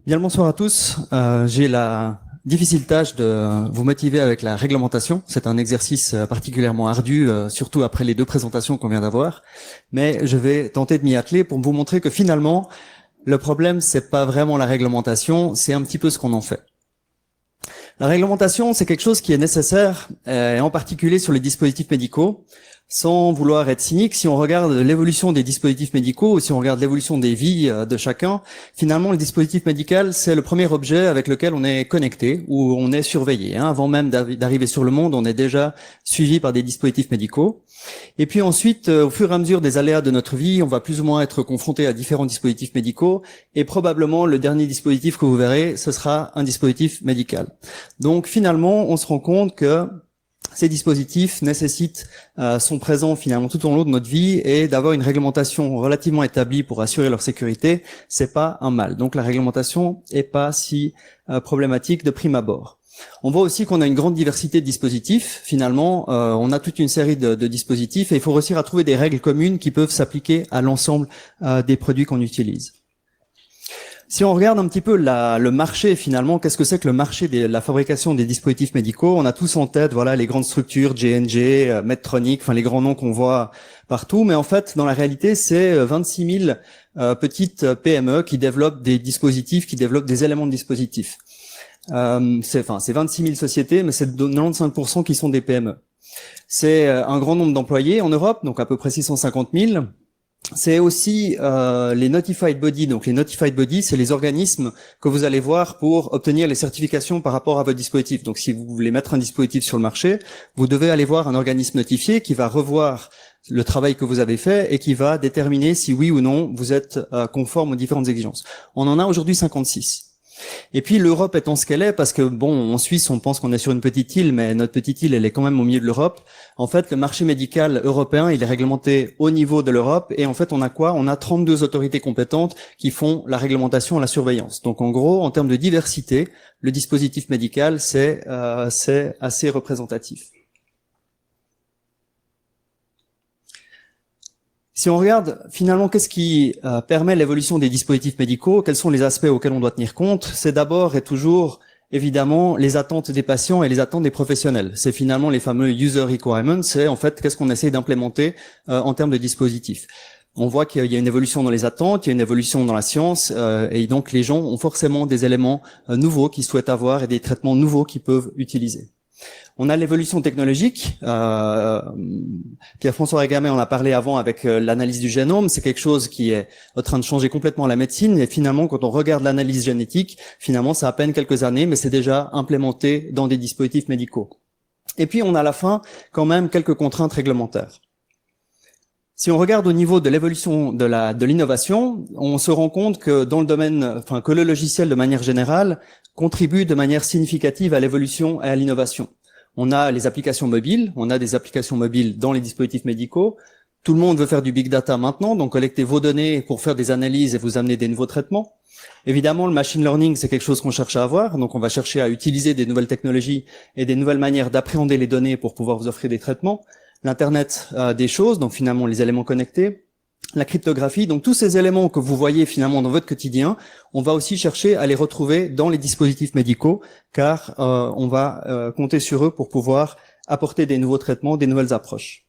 Bien le bonsoir à tous. J'ai la difficile tâche de vous motiver avec la réglementation. C'est un exercice particulièrement ardu, surtout après les deux présentations qu'on vient d'avoir. Mais je vais tenter de m'y atteler pour vous montrer que finalement, le problème, c'est pas vraiment la réglementation, c'est un petit peu ce qu'on en fait. La réglementation, c'est quelque chose qui est nécessaire, et en particulier sur les dispositifs médicaux. Sans vouloir être cynique, si on regarde l'évolution des dispositifs médicaux, ou si on regarde l'évolution des vies de chacun, finalement, le dispositif médical, c'est le premier objet avec lequel on est connecté, ou on est surveillé. Avant même d'arriver sur le monde, on est déjà suivi par des dispositifs médicaux. Et puis ensuite, au fur et à mesure des aléas de notre vie, on va plus ou moins être confronté à différents dispositifs médicaux, et probablement le dernier dispositif que vous verrez, ce sera un dispositif médical. Donc finalement, on se rend compte que ces dispositifs sont présents finalement tout au long de notre vie, et d'avoir une réglementation relativement établie pour assurer leur sécurité, c'est pas un mal. Donc la réglementation est pas si problématique de prime abord. On voit aussi qu'on a une grande diversité de dispositifs. Finalement, on a toute une série de dispositifs, et il faut réussir à trouver des règles communes qui peuvent s'appliquer à l'ensemble des produits qu'on utilise. Si on regarde un petit peu le marché, finalement, qu'est-ce que c'est que le marché de la fabrication des dispositifs médicaux? On a tous en tête, voilà, les grandes structures, J&J, Medtronic, enfin les grands noms qu'on voit partout. Mais en fait, dans la réalité, c'est 26 000 petites PME qui développent des dispositifs, qui développent des éléments de dispositifs. C'est 26 000 sociétés, mais c'est 95% qui sont des PME. C'est un grand nombre d'employés en Europe, donc à peu près 650 000. C'est aussi les Notified Bodies. Donc les Notified Bodies, c'est les organismes que vous allez voir pour obtenir les certifications par rapport à votre dispositif. Donc si vous voulez mettre un dispositif sur le marché, vous devez aller voir un organisme notifié qui va revoir le travail que vous avez fait et qui va déterminer si oui ou non vous êtes conforme aux différentes exigences. On en a aujourd'hui 56. Et puis l'Europe étant ce qu'elle est, parce que bon, en Suisse on pense qu'on est sur une petite île, mais notre petite île elle est quand même au milieu de l'Europe. En fait, le marché médical européen il est réglementé au niveau de l'Europe, et en fait on a quoi? On a 32 autorités compétentes qui font la réglementation et la surveillance. Donc en gros, en termes de diversité, le dispositif médical c'est assez représentatif. Si on regarde finalement qu'est-ce qui permet l'évolution des dispositifs médicaux, quels sont les aspects auxquels on doit tenir compte, c'est d'abord et toujours évidemment les attentes des patients et les attentes des professionnels. C'est finalement les fameux user requirements, c'est en fait qu'est-ce qu'on essaie d'implémenter en termes de dispositifs. On voit qu'il y a une évolution dans les attentes, il y a une évolution dans la science, et donc les gens ont forcément des éléments nouveaux qu'ils souhaitent avoir et des traitements nouveaux qu'ils peuvent utiliser. On a l'évolution technologique. Pierre-François Régamey en a parlé avant avec l'analyse du génome. C'est quelque chose qui est en train de changer complètement la médecine. Et finalement, quand on regarde l'analyse génétique, finalement, ça a à peine quelques années, mais c'est déjà implémenté dans des dispositifs médicaux. Et puis, on a à la fin, quand même, quelques contraintes réglementaires. Si on regarde au niveau de l'évolution de l'innovation, on se rend compte que dans le domaine, que le logiciel de manière générale contribue de manière significative à l'évolution et à l'innovation. On a les applications mobiles, on a des applications mobiles dans les dispositifs médicaux. Tout le monde veut faire du big data maintenant, donc collecter vos données pour faire des analyses et vous amener des nouveaux traitements. Évidemment, le machine learning, c'est quelque chose qu'on cherche à avoir, donc on va chercher à utiliser des nouvelles technologies et des nouvelles manières d'appréhender les données pour pouvoir vous offrir des traitements. L'Internet des choses, donc finalement les éléments connectés, la cryptographie, donc tous ces éléments que vous voyez finalement dans votre quotidien, on va aussi chercher à les retrouver dans les dispositifs médicaux, car on va compter sur eux pour pouvoir apporter des nouveaux traitements, des nouvelles approches.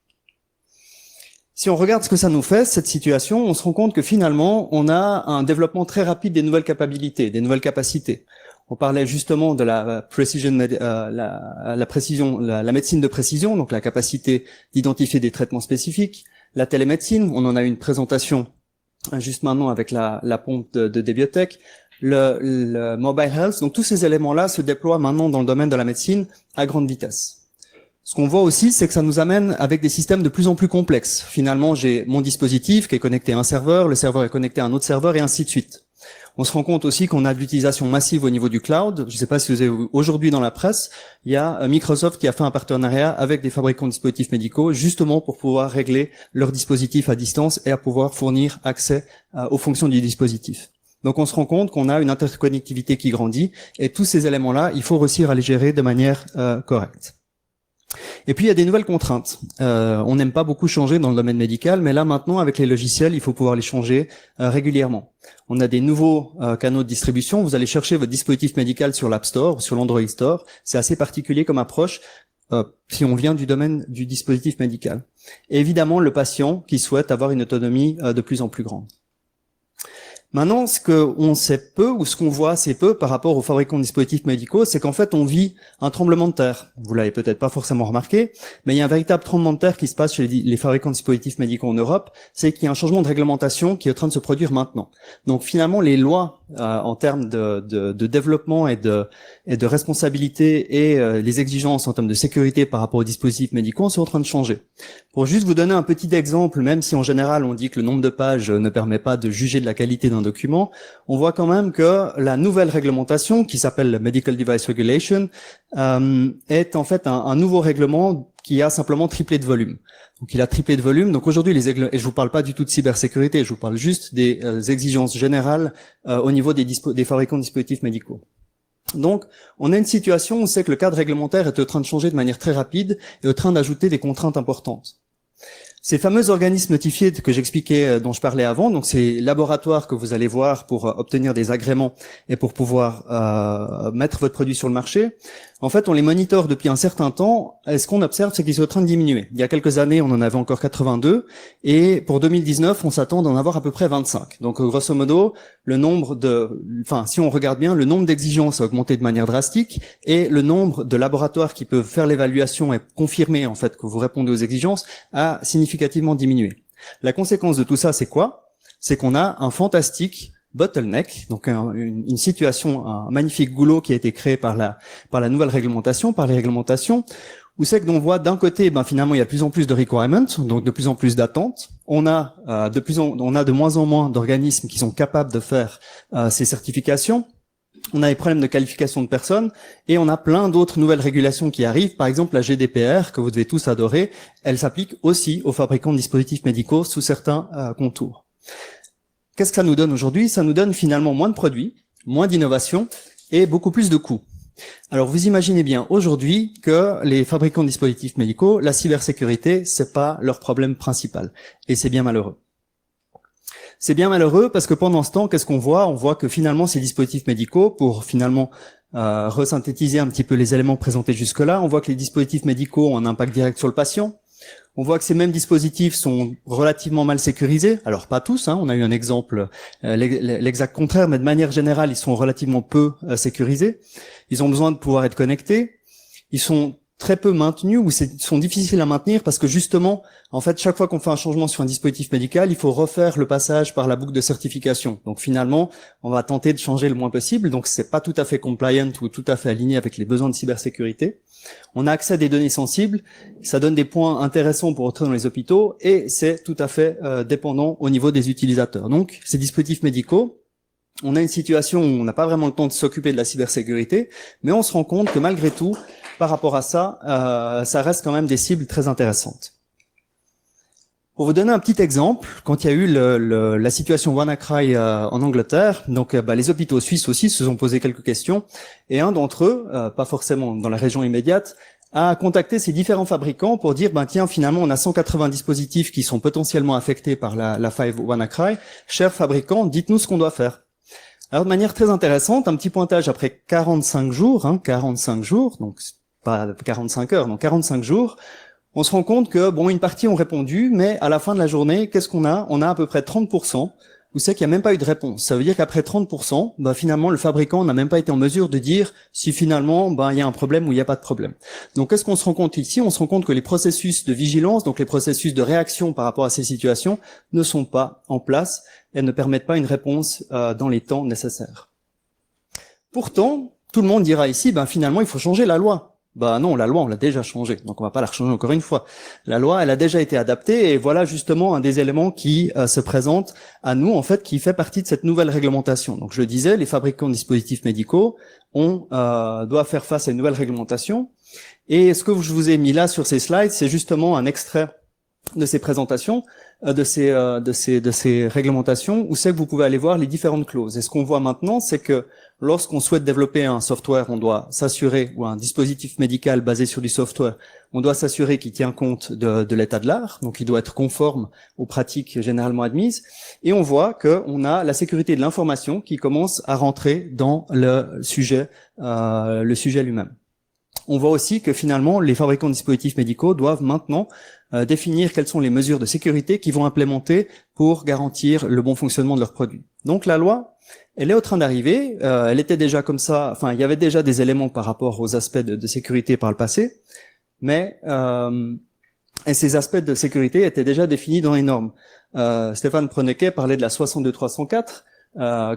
Si on regarde ce que ça nous fait, cette situation, on se rend compte que finalement, on a un développement très rapide des nouvelles capacités, des nouvelles capacités. On parlait justement de la precision, la médecine de précision, donc la capacité d'identifier des traitements spécifiques. La télémédecine, on en a eu une présentation juste maintenant avec la pompe des biotech. Le mobile health, donc tous ces éléments-là se déploient maintenant dans le domaine de la médecine à grande vitesse. Ce qu'on voit aussi, c'est que ça nous amène avec des systèmes de plus en plus complexes. Finalement, j'ai mon dispositif qui est connecté à un serveur, le serveur est connecté à un autre serveur et ainsi de suite. On se rend compte aussi qu'on a de l'utilisation massive au niveau du cloud. Je ne sais pas si vous avez vu aujourd'hui dans la presse, il y a Microsoft qui a fait un partenariat avec des fabricants de dispositifs médicaux justement pour pouvoir régler leurs dispositifs à distance et à pouvoir fournir accès aux fonctions du dispositif. Donc on se rend compte qu'on a une interconnectivité qui grandit, et tous ces éléments-là, il faut réussir à les gérer de manière correcte. Et puis, il y a des nouvelles contraintes. On n'aime pas beaucoup changer dans le domaine médical, mais là, maintenant, avec les logiciels, il faut pouvoir les changer régulièrement. On a des nouveaux canaux de distribution. Vous allez chercher votre dispositif médical sur l'App Store ou sur l'Android Store. C'est assez particulier comme approche si on vient du domaine du dispositif médical. Et évidemment, le patient qui souhaite avoir une autonomie de plus en plus grande. Maintenant, ce qu'on sait peu ou ce qu'on voit assez peu par rapport aux fabricants de dispositifs médicaux, c'est qu'en fait, on vit un tremblement de terre. Vous l'avez peut-être pas forcément remarqué, mais il y a un véritable tremblement de terre qui se passe chez les fabricants de dispositifs médicaux en Europe. C'est qu'il y a un changement de réglementation qui est en train de se produire maintenant. Donc finalement, les lois en termes de développement et de responsabilité et les exigences en termes de sécurité par rapport aux dispositifs médicaux sont en train de changer. Pour juste vous donner un petit exemple, même si en général on dit que le nombre de pages ne permet pas de juger de la qualité d'un document, on voit quand même que la nouvelle réglementation, qui s'appelle le Medical Device Regulation, est en fait un nouveau règlement qui a simplement triplé de volume. Donc il a triplé de volume. Donc aujourd'hui, et je vous parle pas du tout de cybersécurité, je vous parle juste des exigences générales au niveau des fabricants de dispositifs médicaux. Donc, on a une situation où c'est que le cadre réglementaire est en train de changer de manière très rapide et en train d'ajouter des contraintes importantes. Ces fameux organismes notifiés que j'expliquais, dont je parlais avant, donc ces laboratoires que vous allez voir pour obtenir des agréments et pour pouvoir mettre votre produit sur le marché, en fait, on les monitore depuis un certain temps. Et ce qu'on observe, c'est qu'ils sont en train de diminuer. Il y a quelques années, on en avait encore 82, et pour 2019, on s'attend d'en avoir à peu près 25. Donc, grosso modo, si on regarde bien, le nombre d'exigences a augmenté de manière drastique, et le nombre de laboratoires qui peuvent faire l'évaluation et confirmer, en fait, que vous répondez aux exigences a significativement diminué. La conséquence de tout ça, c'est quoi? C'est qu'on a un fantastique bottleneck, donc une situation, un magnifique goulot qui a été créé par la nouvelle réglementation, par les réglementations, où c'est que l'on voit d'un côté, finalement, il y a de plus en plus de requirements, donc de plus en plus d'attentes. On a de moins en moins d'organismes qui sont capables de faire ces certifications. On a des problèmes de qualification de personnes et on a plein d'autres nouvelles régulations qui arrivent. Par exemple, la GDPR, que vous devez tous adorer, elle s'applique aussi aux fabricants de dispositifs médicaux sous certains contours. Qu'est-ce que ça nous donne aujourd'hui? Ça nous donne finalement moins de produits, moins d'innovation et beaucoup plus de coûts. Alors vous imaginez bien aujourd'hui que les fabricants de dispositifs médicaux, la cybersécurité, c'est pas leur problème principal. Et c'est bien malheureux. C'est bien malheureux parce que pendant ce temps, qu'est-ce qu'on voit? On voit que finalement ces dispositifs médicaux, pour finalement resynthétiser un petit peu les éléments présentés jusque-là, on voit que les dispositifs médicaux ont un impact direct sur le patient. On voit que ces mêmes dispositifs sont relativement mal sécurisés. Alors pas tous, on a eu un exemple, l'exact contraire, mais de manière générale, ils sont relativement peu sécurisés. Ils ont besoin de pouvoir être connectés. Ils sont très peu maintenus ou sont difficiles à maintenir parce que justement, en fait, chaque fois qu'on fait un changement sur un dispositif médical, il faut refaire le passage par la boucle de certification. Donc finalement, on va tenter de changer le moins possible. Donc c'est pas tout à fait compliant ou tout à fait aligné avec les besoins de cybersécurité. On a accès à des données sensibles, ça donne des points intéressants pour entrer dans les hôpitaux et c'est tout à fait dépendant au niveau des utilisateurs. Donc ces dispositifs médicaux, on a une situation où on n'a pas vraiment le temps de s'occuper de la cybersécurité, mais on se rend compte que malgré tout, par rapport à ça, ça reste quand même des cibles très intéressantes. Pour vous donner un petit exemple, quand il y a eu la situation WannaCry en Angleterre, donc les hôpitaux suisses aussi se sont posé quelques questions, et un d'entre eux, pas forcément dans la région immédiate, a contacté ces différents fabricants pour dire tiens, finalement on a 180 dispositifs qui sont potentiellement affectés par la faille WannaCry. Chers fabricants, dites-nous ce qu'on doit faire. Alors de manière très intéressante, un petit pointage après 45 jours, 45 jours, donc pas 45 heures, donc 45 jours, on se rend compte que, une partie ont répondu, mais à la fin de la journée, qu'est-ce qu'on a? On a à peu près 30%, où c'est qu'il n'y a même pas eu de réponse. Ça veut dire qu'après 30%, finalement, le fabricant n'a même pas été en mesure de dire si finalement, il y a un problème ou il n'y a pas de problème. Donc, qu'est-ce qu'on se rend compte ici? On se rend compte que les processus de vigilance, donc les processus de réaction par rapport à ces situations, ne sont pas en place et ne permettent pas une réponse dans les temps nécessaires. Pourtant, tout le monde dira ici, finalement, il faut changer la loi. Non, la loi, on l'a déjà changée, donc on va pas la rechanger encore une fois. La loi, elle a déjà été adaptée, et voilà justement un des éléments qui se présente à nous, en fait, qui fait partie de cette nouvelle réglementation. Donc je le disais, les fabricants de dispositifs médicaux doivent faire face à une nouvelle réglementation, et ce que je vous ai mis là sur ces slides, c'est justement un extrait de ces présentations, de ces réglementations, où c'est que vous pouvez aller voir les différentes clauses. Et ce qu'on voit maintenant, c'est que lorsqu'on souhaite développer un software, on doit s'assurer, ou un dispositif médical basé sur du software, on doit s'assurer qu'il tient compte de l'état de l'art, donc il doit être conforme aux pratiques généralement admises. Et on voit qu'on a la sécurité de l'information qui commence à rentrer dans le sujet lui-même. On voit aussi que finalement, les fabricants de dispositifs médicaux doivent maintenant définir quelles sont les mesures de sécurité qu'ils vont implémenter pour garantir le bon fonctionnement de leurs produits. Donc la loi, elle est en train d'arriver, elle était déjà comme ça, enfin il y avait déjà des éléments par rapport aux aspects de sécurité par le passé, mais et ces aspects de sécurité étaient déjà définis dans les normes. Stéphane Pronequet parlait de la 62304,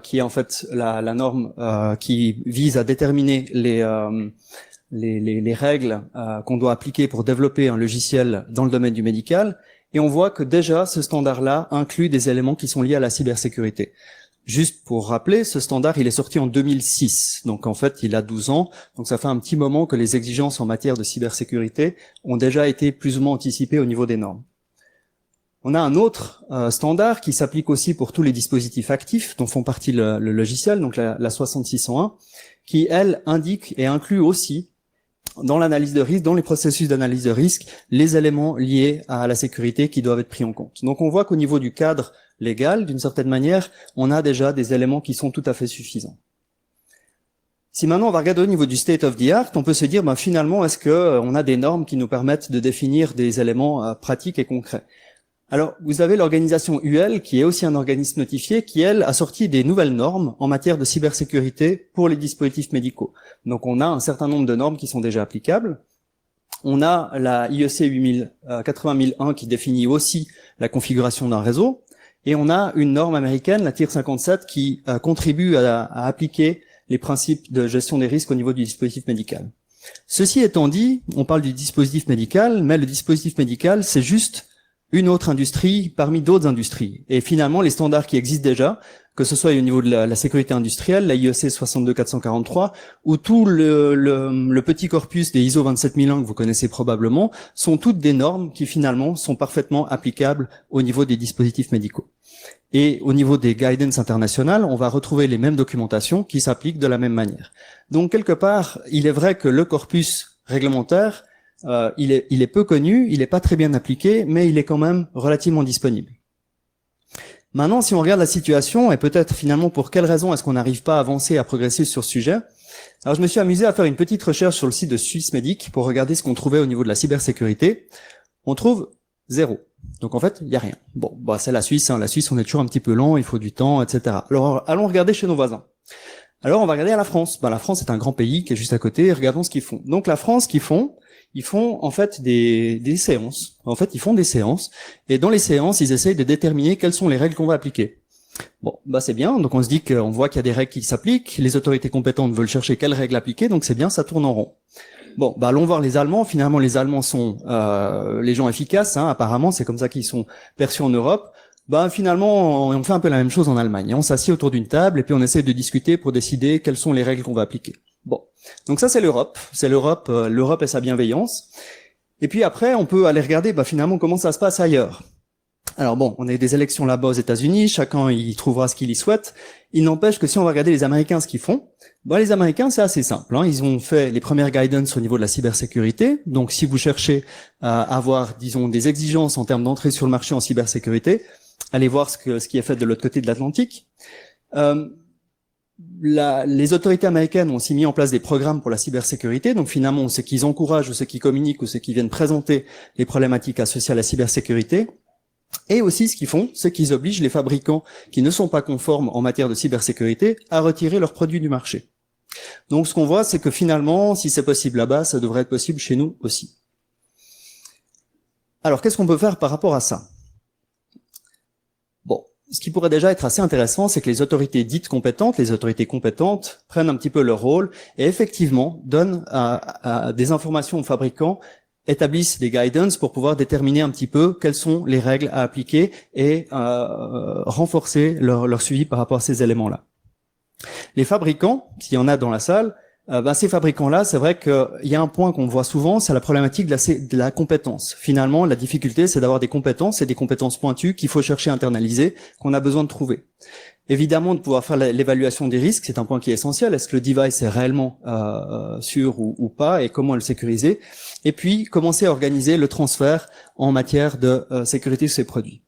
qui est en fait la norme qui vise à déterminer les règles qu'on doit appliquer pour développer un logiciel dans le domaine du médical, et on voit que déjà ce standard-là inclut des éléments qui sont liés à la cybersécurité. Juste pour rappeler, ce standard, il est sorti en 2006, donc en fait il a 12 ans, donc ça fait un petit moment que les exigences en matière de cybersécurité ont déjà été plus ou moins anticipées au niveau des normes. On a un autre standard qui s'applique aussi pour tous les dispositifs actifs dont font partie le logiciel, donc la 6601, qui elle indique et inclut aussi dans l'analyse de risque, dans les processus d'analyse de risque, les éléments liés à la sécurité qui doivent être pris en compte. Donc on voit qu'au niveau du cadre légal, d'une certaine manière, on a déjà des éléments qui sont tout à fait suffisants. Si maintenant on va regarder au niveau du state of the art, on peut se dire, finalement, est-ce que on a des normes qui nous permettent de définir des éléments pratiques et concrets? Alors, vous avez l'organisation UL, qui est aussi un organisme notifié, qui, elle, a sorti des nouvelles normes en matière de cybersécurité pour les dispositifs médicaux. Donc, on a un certain nombre de normes qui sont déjà applicables. On a la IEC 80001 qui définit aussi la configuration d'un réseau. Et on a une norme américaine, la TIR 57, qui contribue à appliquer les principes de gestion des risques au niveau du dispositif médical. Ceci étant dit, on parle du dispositif médical, mais le dispositif médical, c'est juste une autre industrie parmi d'autres industries. Et finalement, les standards qui existent déjà, que ce soit au niveau de la sécurité industrielle, la IEC 62443, ou tout le petit corpus des ISO 27001 que vous connaissez probablement, sont toutes des normes qui finalement sont parfaitement applicables au niveau des dispositifs médicaux. Et au niveau des guidance internationales, on va retrouver les mêmes documentations qui s'appliquent de la même manière. Donc quelque part, il est vrai que le corpus réglementaire, il est peu connu, il n'est pas très bien appliqué, mais il est quand même relativement disponible. Maintenant, si on regarde la situation, et peut-être finalement pour quelles raisons est-ce qu'on n'arrive pas à avancer, à progresser sur ce sujet, alors je me suis amusé à faire une petite recherche sur le site de Swissmedic pour regarder ce qu'on trouvait au niveau de la cybersécurité. On trouve 0. Donc en fait, il n'y a rien. Bon, c'est la Suisse, La Suisse, on est toujours un petit peu lent, il faut du temps, etc. Alors allons regarder chez nos voisins. Alors on va regarder à la France. La France est un grand pays qui est juste à côté, regardons ce qu'ils font. Donc la France, ils font en fait des séances. En fait, ils font des séances, et dans les séances, ils essayent de déterminer quelles sont les règles qu'on va appliquer. Bon, c'est bien. Donc on se dit qu'on voit qu'il y a des règles qui s'appliquent, les autorités compétentes veulent chercher quelles règles appliquer, donc c'est bien, ça tourne en rond. Bon, allons voir les Allemands. Finalement, les Allemands sont les gens efficaces, apparemment, c'est comme ça qu'ils sont perçus en Europe. Finalement, on fait un peu la même chose en Allemagne. On s'assied autour d'une table et puis on essaie de discuter pour décider quelles sont les règles qu'on va appliquer. Bon, donc ça c'est l'Europe. L'Europe et sa bienveillance. Et puis après, on peut aller regarder finalement comment ça se passe ailleurs. Alors on a des élections là-bas aux États-Unis, chacun y trouvera ce qu'il y souhaite. Il n'empêche que si on va regarder les Américains ce qu'ils font, les Américains c'est assez simple. Ils ont fait les premières guidance au niveau de la cybersécurité. Donc si vous cherchez à avoir, disons, des exigences en termes d'entrée sur le marché en cybersécurité, allez voir ce qui est fait de l'autre côté de l'Atlantique. Les autorités américaines ont aussi mis en place des programmes pour la cybersécurité. Donc finalement, ceux qui encouragent ou ceux qui communiquent ou ceux qui viennent présenter les problématiques associées à la cybersécurité. Et aussi, ce qu'ils font, c'est qu'ils obligent les fabricants qui ne sont pas conformes en matière de cybersécurité à retirer leurs produits du marché. Donc ce qu'on voit, c'est que finalement, si c'est possible là-bas, ça devrait être possible chez nous aussi. Alors, qu'est-ce qu'on peut faire par rapport à ça ? Ce qui pourrait déjà être assez intéressant, c'est que les autorités dites compétentes, les autorités compétentes, prennent un petit peu leur rôle et effectivement donnent des informations aux fabricants, établissent des guidance pour pouvoir déterminer un petit peu quelles sont les règles à appliquer et renforcer leur suivi par rapport à ces éléments-là. Les fabricants, s'il y en a dans la salle, Ces fabricants-là, c'est vrai qu'il y a un point qu'on voit souvent, c'est la problématique de la compétence. Finalement, la difficulté, c'est d'avoir des compétences et des compétences pointues qu'il faut chercher à internaliser, qu'on a besoin de trouver. Évidemment, de pouvoir faire l'évaluation des risques, c'est un point qui est essentiel. Est-ce que le device est réellement sûr ou pas, et comment le sécuriser? Et puis, commencer à organiser le transfert en matière de sécurité de ces produits.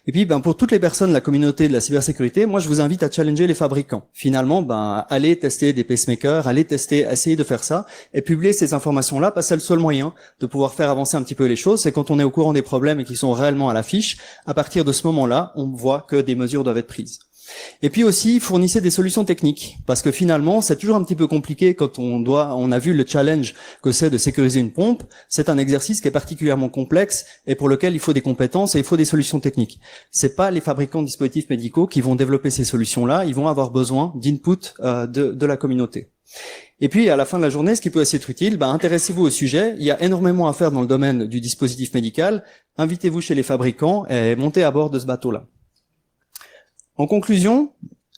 Et puis, pour toutes les personnes de la communauté de la cybersécurité, moi, je vous invite à challenger les fabricants. Finalement, allez tester des pacemakers, allez tester, essayez de faire ça, et publier ces informations-là, parce que c'est le seul moyen de pouvoir faire avancer un petit peu les choses. C'est quand on est au courant des problèmes et qu'ils sont réellement à l'affiche, à partir de ce moment-là, on voit que des mesures doivent être prises. Et puis aussi, fournissez des solutions techniques, parce que finalement, c'est toujours un petit peu compliqué quand on a vu le challenge que c'est de sécuriser une pompe. C'est un exercice qui est particulièrement complexe et pour lequel il faut des compétences et il faut des solutions techniques. C'est pas les fabricants de dispositifs médicaux qui vont développer ces solutions-là, ils vont avoir besoin d'input de la communauté. Et puis, à la fin de la journée, ce qui peut aussi être utile, intéressez-vous au sujet. Il y a énormément à faire dans le domaine du dispositif médical. Invitez-vous chez les fabricants et montez à bord de ce bateau-là. En conclusion,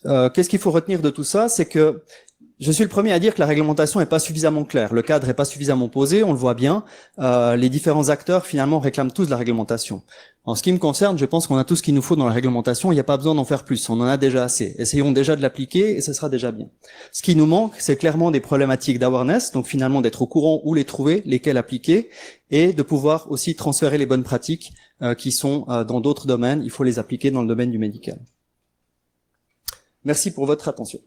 qu'est-ce qu'il faut retenir de tout ça? C'est que je suis le premier à dire que la réglementation n'est pas suffisamment claire. Le cadre n'est pas suffisamment posé, on le voit bien. Les différents acteurs, finalement, réclament tous la réglementation. En ce qui me concerne, je pense qu'on a tout ce qu'il nous faut dans la réglementation. Il n'y a pas besoin d'en faire plus. On en a déjà assez. Essayons déjà de l'appliquer et ce sera déjà bien. Ce qui nous manque, c'est clairement des problématiques d'awareness, donc finalement d'être au courant où les trouver, lesquelles appliquer, et de pouvoir aussi transférer les bonnes pratiques qui sont dans d'autres domaines. Il faut les appliquer dans le domaine du médical. Merci pour votre attention.